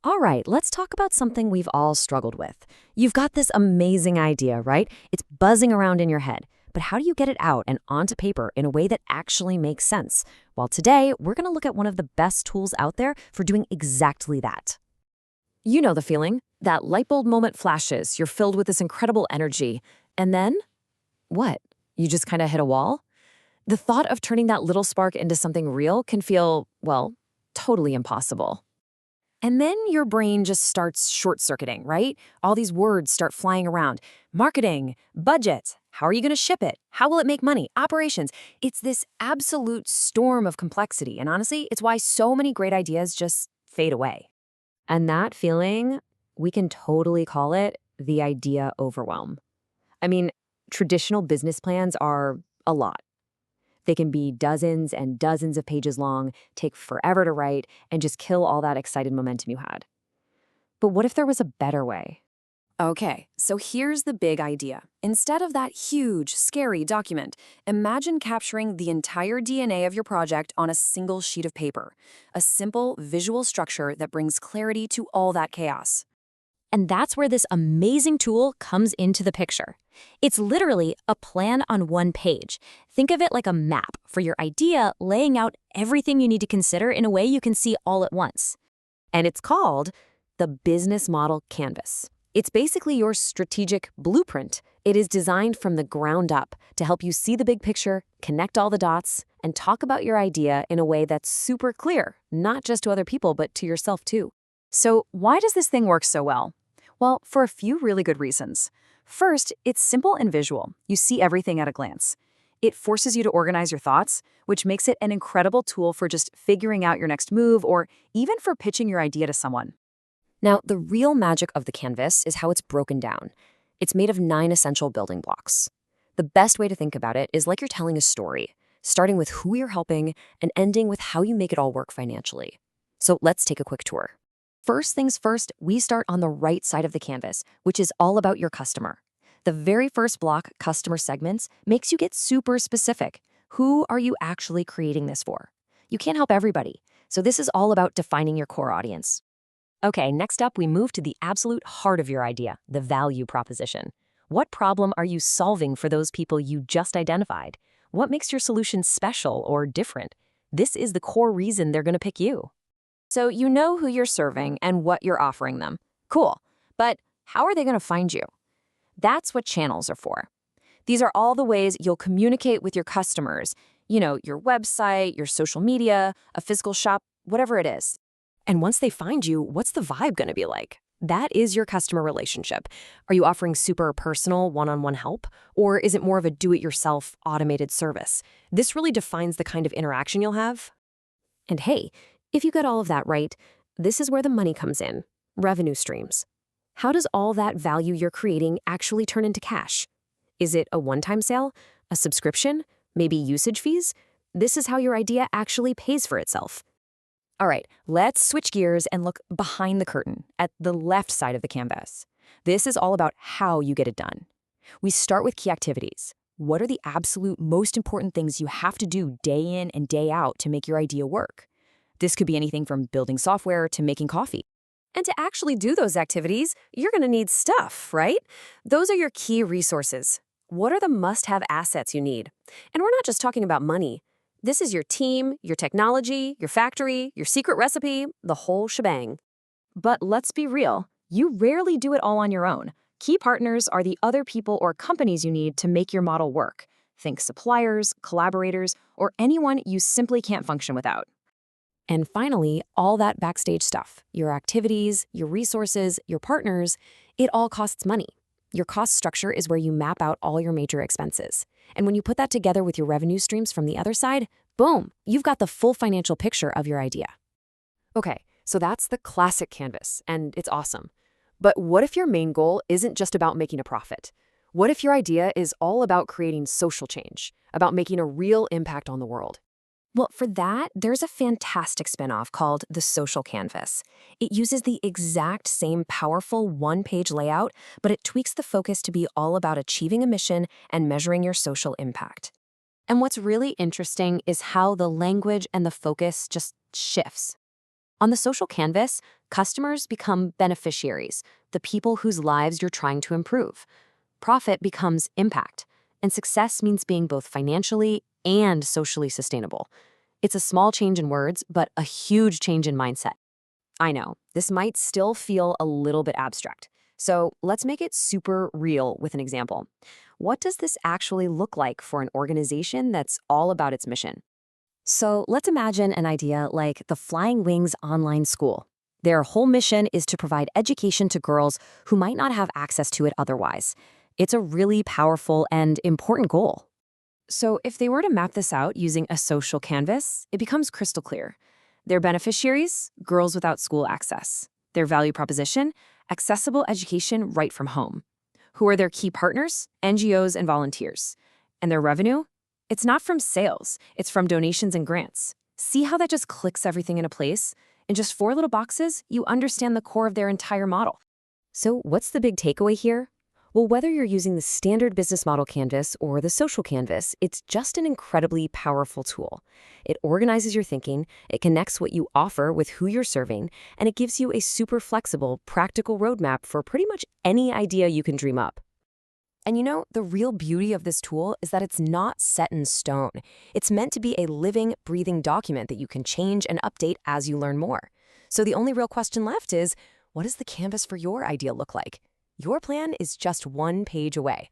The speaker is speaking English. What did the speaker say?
All right, let's talk about something we've all struggled with. You've got this amazing idea, right? It's buzzing around in your head. But how do you get it out and onto paper in a way that actually makes sense? Well, today, we're going to look at one of the best tools out there for doing exactly that. You know the feeling. That light bulb moment flashes, you're filled with this incredible energy. And then, what? You just kind of hit a wall? The thought of turning that little spark into something real can feel, well, totally impossible. And then your brain just starts short-circuiting, right? All these words start flying around. Marketing, budget, how are you going to ship it? How will it make money? Operations. It's this absolute storm of complexity. And honestly, it's why so many great ideas just fade away. And that feeling, we can totally call it the idea overwhelm. I mean, traditional business plans are a lot. They can be dozens and dozens of pages long, take forever to write, and just kill all that excited momentum you had. But what if there was a better way? Okay, so here's the big idea. Instead of that huge, scary document, imagine capturing the entire DNA of your project on a single sheet of paper, a simple visual structure that brings clarity to all that chaos. And that's where this amazing tool comes into the picture. It's literally a plan on one page. Think of it like a map for your idea, laying out everything you need to consider in a way you can see all at once. And it's called the Business Model Canvas. It's basically your strategic blueprint. It is designed from the ground up to help you see the big picture, connect all the dots, and talk about your idea in a way that's super clear, not just to other people, but to yourself too. So why does this thing work so well? Well, for a few really good reasons. First, it's simple and visual. You see everything at a glance. It forces you to organize your thoughts, which makes it an incredible tool for just figuring out your next move or even for pitching your idea to someone. Now, the real magic of the canvas is how it's broken down. It's made of 9 essential building blocks. The best way to think about it is like you're telling a story, starting with who you're helping and ending with how you make it all work financially. So let's take a quick tour. First things first, we start on the right side of the canvas, which is all about your customer. The very first block, customer segments, makes you get super specific. Who are you actually creating this for? You can't help everybody, so this is all about defining your core audience. Okay, next up, we move to the absolute heart of your idea, the value proposition. What problem are you solving for those people you just identified? What makes your solution special or different? This is the core reason they're going to pick you. So you know who you're serving and what you're offering them. Cool. But how are they going to find you? That's what channels are for. These are all the ways you'll communicate with your customers. You know, your website, your social media, a physical shop, whatever it is. And once they find you, what's the vibe going to be like? That is your customer relationship. Are you offering super personal one-on-one help? Or is it more of a do-it-yourself automated service? This really defines the kind of interaction you'll have. And hey, if you get all of that right, this is where the money comes in, revenue streams. How does all that value you're creating actually turn into cash? Is it a one-time sale, a subscription, maybe usage fees? This is how your idea actually pays for itself. All right, let's switch gears and look behind the curtain at the left side of the canvas. This is all about how you get it done. We start with key activities. What are the absolute most important things you have to do day in and day out to make your idea work? This could be anything from building software to making coffee. And to actually do those activities, you're going to need stuff, right? Those are your key resources. What are the must-have assets you need? And we're not just talking about money. This is your team, your technology, your factory, your secret recipe, the whole shebang. But let's be real, you rarely do it all on your own. Key partners are the other people or companies you need to make your model work. Think suppliers, collaborators, or anyone you simply can't function without. And finally, all that backstage stuff, your activities, your resources, your partners, it all costs money. Your cost structure is where you map out all your major expenses. And when you put that together with your revenue streams from the other side, boom, you've got the full financial picture of your idea. Okay, so that's the classic canvas, and it's awesome. But what if your main goal isn't just about making a profit? What if your idea is all about creating social change, about making a real impact on the world? Well, for that, there's a fantastic spinoff called The Social Canvas. It uses the exact same powerful one-page layout, but it tweaks the focus to be all about achieving a mission and measuring your social impact. And what's really interesting is how the language and the focus just shifts. On The Social Canvas, Customers become beneficiaries, the people whose lives you're trying to improve. Profit becomes impact, and success means being both financially and socially sustainable. It's a small change in words, but a huge change in mindset. I know, this might still feel a little bit abstract. So let's make it super real with an example. What does this actually look like for an organization that's all about its mission? So let's imagine an idea like the Flying Wings Online School. Their whole mission is to provide education to girls who might not have access to it otherwise. It's a really powerful and important goal. So if they were to map this out using a social canvas, it becomes crystal clear. Their beneficiaries, girls without school access. Their value proposition, accessible education right from home. Who are their key partners? NGOs and volunteers. And their revenue? It's not from sales, it's from donations and grants. See how that just clicks everything into place? In just 4 little boxes, you understand the core of their entire model. So what's the big takeaway here? Well, whether you're using the standard business model canvas or the social canvas, it's just an incredibly powerful tool. It organizes your thinking, it connects what you offer with who you're serving, and it gives you a super flexible, practical roadmap for pretty much any idea you can dream up. And you know, the real beauty of this tool is that it's not set in stone. It's meant to be a living, breathing document that you can change and update as you learn more. So the only real question left is, what does the canvas for your idea look like? Your plan is just one page away.